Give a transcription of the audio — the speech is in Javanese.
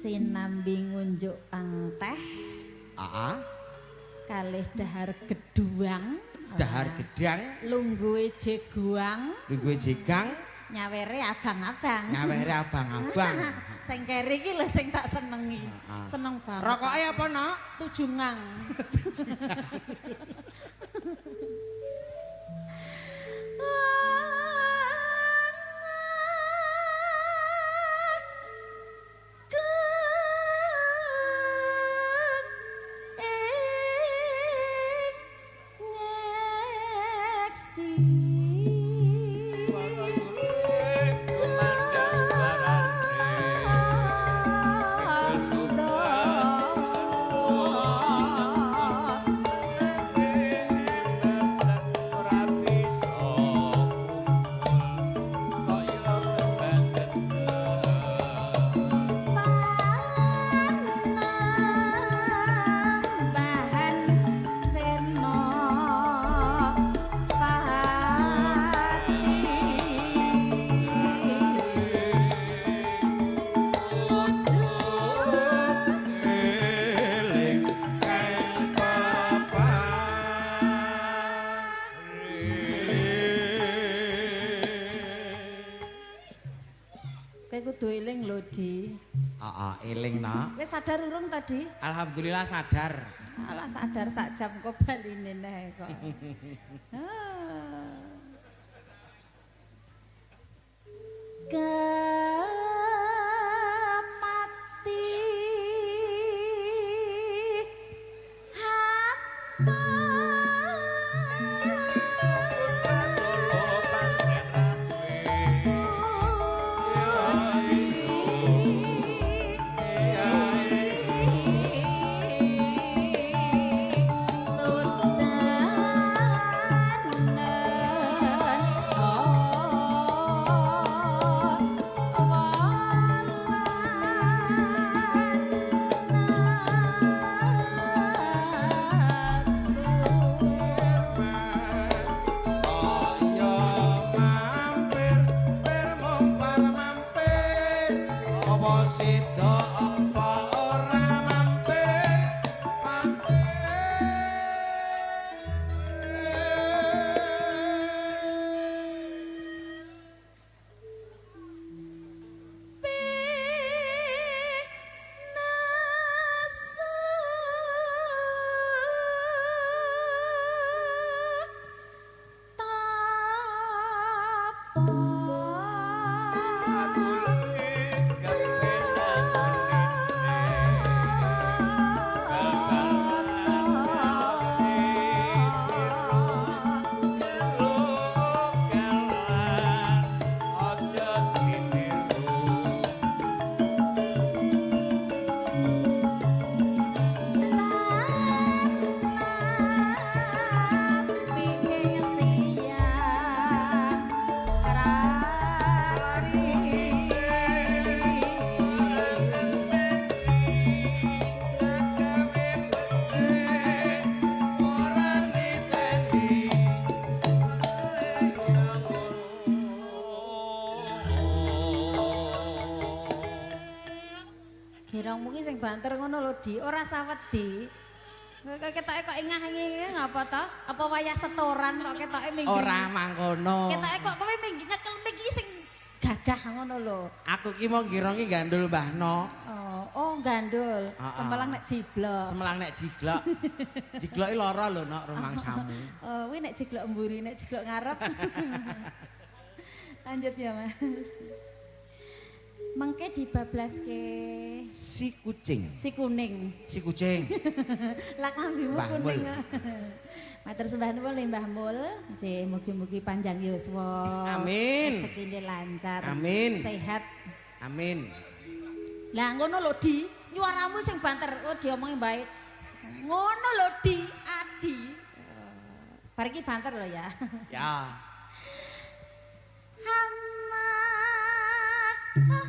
sinambi ngunjuk teh. Kalih dahar geduang. Dahar gedang. Lungguhe jeguang. Lungguhe jegang. Nyawere abang-abang. Nyawere abang-abang. Sing keri iki lho sing tak senengi. Seneng banget. Rokoke apa, Nok? Tujungang. Kudu eling lho, Di. Eling, Nak. Wis sadar urung tadi? Alhamdulillah sadar. Alah sadar sak jam kok baline neh kok. Kemati hamba Girangmu ki sing banter ngono lho, Di. Ora sawedi. Ketoke kok ingah-ingih ngapa to? Apa wayah setoran kok ketoke minggu. Ora mangkono. Ketoke kok kowe minggu nyekel iki sing gagah ngono lho. Aku ki mau ngira ki gandul Mbah Nok. Oh, gandul. Semelang nek jiblok. Semelang nek jiglok. Jigloki lara lho, Nok, rumangsamu. Oh, kuwi nek jiglok mburi, nek jiglok ngarep. Lanjut ya, Mas. Mengke dibablaske si kucing. Si kuning. Si kucing. Lah klambimu kuning. Matur sembah nuwun Mbah Mul. Nggih, mugi-mugi panjang yuswa. Amin. Rezekine lancar. Amin. Sehat. Amin. Lah ngono lho, Di. Nyuaramu sing banter. Oh, diomongi baik. Ngono lho, Di. Adi. Bar iki banter lho ya. Ya. Hama